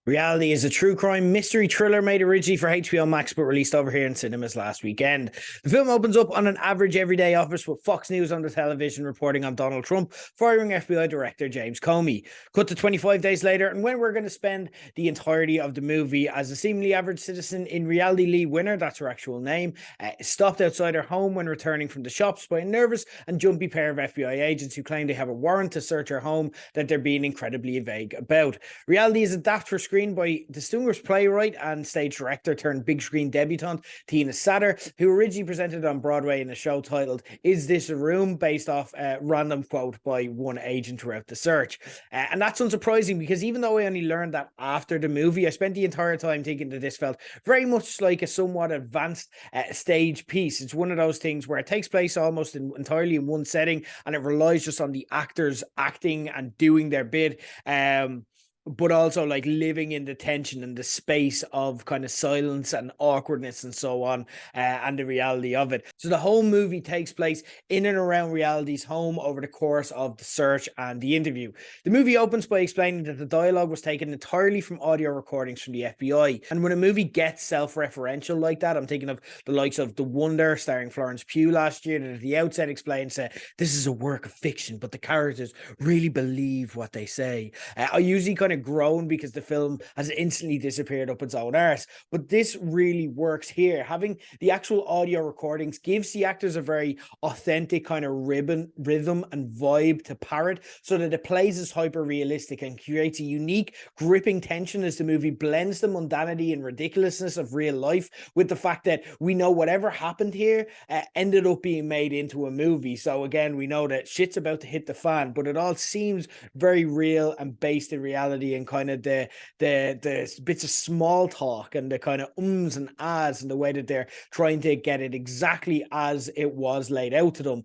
Reality is a true crime mystery thriller made originally for HBO Max but released over here in cinemas last weekend. The film opens up on an average everyday office with Fox News on the television reporting on Donald Trump firing FBI Director James Comey. Cut to 25 days later, and when we're going to spend the entirety of the movie as a seemingly average citizen in reality, Lee Winner, that's her actual name, stopped outside her home when returning from the shops by a nervous and jumpy pair of FBI agents who claim they have a warrant to search her home that they're being incredibly vague about. Reality is adapted for screen by distinguished playwright and stage director turned big screen debutante Tina Satter, who originally presented on Broadway in a show titled Is This a Room, based off a random quote by one agent throughout the search. And that's unsurprising because even though I only learned that after the movie, I spent the entire time thinking that this felt very much like a somewhat advanced stage piece. It's one of those things where it takes place almost entirely in one setting and it relies just on the actors acting and doing their bit. But also like living in the tension and the space of kind of silence and awkwardness and so on, and the reality of it. So the whole movie takes place in and around Reality's home over the course of the search and the interview. The movie opens by explaining that the dialogue was taken entirely from audio recordings from the FBI. And when a movie gets self-referential like that, I'm thinking of the likes of The Wonder starring Florence Pugh last year, that at the outset explains that this is a work of fiction, but the characters really believe what they say. I usually kind of grown because the film has instantly disappeared up its own arse, but this really works here. Having the actual audio recordings gives the actors a very authentic kind of rhythm and vibe to parrot, so that it plays as hyper realistic and creates a unique gripping tension as the movie blends the mundanity and ridiculousness of real life with the fact that we know whatever happened here ended up being made into a movie. So again, we know that shit's about to hit the fan, but it all seems very real and based in reality, and kind of the bits of small talk and the kind of ums and ahs and the way that they're trying to get it exactly as it was laid out to them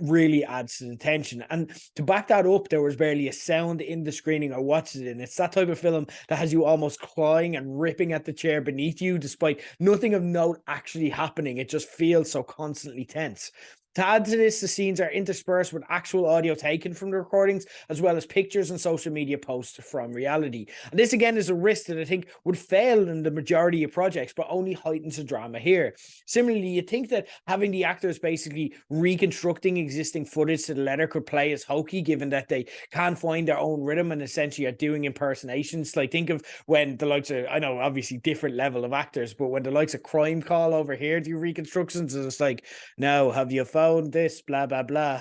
really adds to the tension. And to back that up, there was barely a sound in the screening I watched it in. It's that type of film that has you almost clawing and ripping at the chair beneath you despite nothing of note actually happening. It just feels so constantly tense. To add to this, the scenes are interspersed with actual audio taken from the recordings, as well as pictures and social media posts from Reality. And this, again, is a risk that I think would fail in the majority of projects, but only heightens the drama here. Similarly, you think that having the actors basically reconstructing existing footage to the letter could play as hokey, given that they can't find their own rhythm and essentially are doing impersonations. Like, think of when the likes of, I know, obviously different level of actors, but when the likes of Crime Call over here do reconstructions, and it's like, now, have you found this, blah blah blah,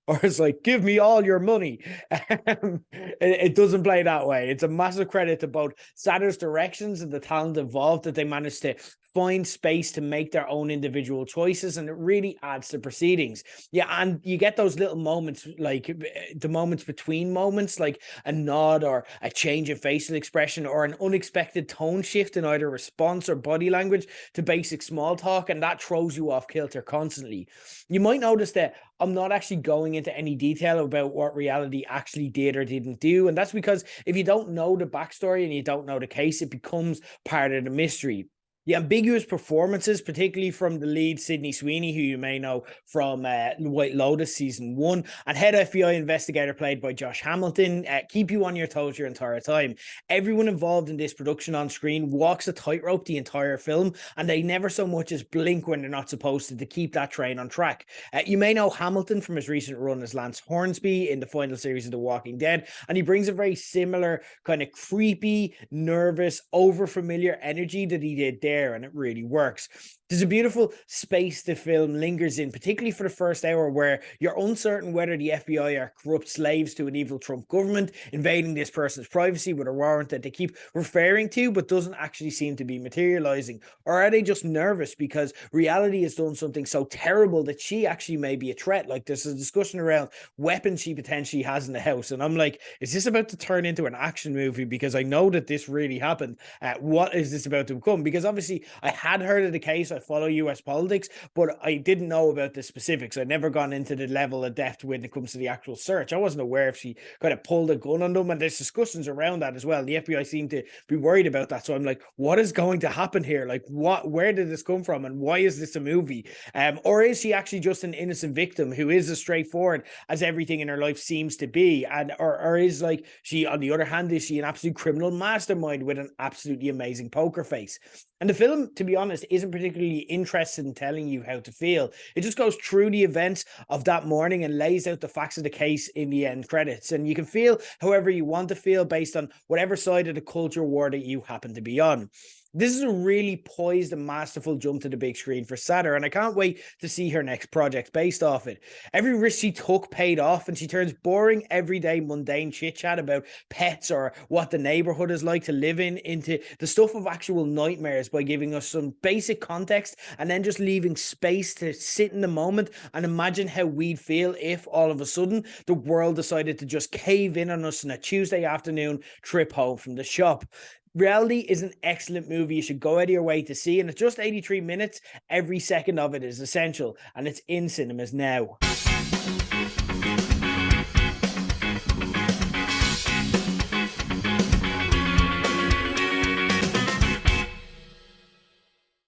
or it's like, give me all your money. It doesn't play that way. It's a massive credit to both Satter's directions and the talent involved that they managed to find space to make their own individual choices, and it really adds to proceedings. Yeah, and you get those little moments, like the moments between moments, like a nod or a change in facial expression or an unexpected tone shift in either response or body language to basic small talk, and that throws you off kilter constantly. You might notice that I'm not actually going into any detail about what Reality actually did or didn't do, and that's because if you don't know the backstory and you don't know the case, it becomes part of the mystery. The ambiguous performances, particularly from the lead Sydney Sweeney, who you may know from White Lotus season 1, and head FBI investigator played by Josh Hamilton, keep you on your toes your entire time. Everyone involved in this production on screen walks a tightrope the entire film, and they never so much as blink when they're not supposed to keep that train on track. You may know Hamilton from his recent run as Lance Hornsby in the final series of The Walking Dead, and he brings a very similar kind of creepy, nervous, over-familiar energy that he did there, and it really works. There's a beautiful space the film lingers in, particularly for the first hour, where you're uncertain whether the FBI are corrupt slaves to an evil Trump government invading this person's privacy with a warrant that they keep referring to but doesn't actually seem to be materializing. Or are they just nervous because Reality has done something so terrible that she actually may be a threat? Like, there's a discussion around weapons she potentially has in the house, and I'm like, is this about to turn into an action movie? Because I know that this really happened. What is this about to become? Because obviously I had heard of the case, I follow US politics, but I didn't know about the specifics. I'd never gone into the level of depth when it comes to the actual search. I wasn't aware if she kind of pulled a gun on them, and there's discussions around that as well. The FBI seem to be worried about that. So I'm like, what is going to happen here? Like, where did this come from, and why is this a movie? Or is she actually just an innocent victim who is as straightforward as everything in her life seems to be? And or is, like, she, on the other hand, is she an absolute criminal mastermind with an absolutely amazing poker face? And the film, to be honest, isn't particularly interested in telling you how to feel. It just goes through the events of that morning and lays out the facts of the case in the end credits. And you can feel however you want to feel based on whatever side of the culture war that you happen to be on. This is a really poised and masterful jump to the big screen for Satter, and I can't wait to see her next project based off it. Every risk she took paid off, and she turns boring, everyday, mundane chit-chat about pets or what the neighborhood is like to live in into the stuff of actual nightmares by giving us some basic context and then just leaving space to sit in the moment and imagine how we'd feel if all of a sudden the world decided to just cave in on us on a Tuesday afternoon trip home from the shop. Reality is an excellent movie. You should go out of your way to see, and it's just 83 minutes. Every second of it is essential, and it's in cinemas now.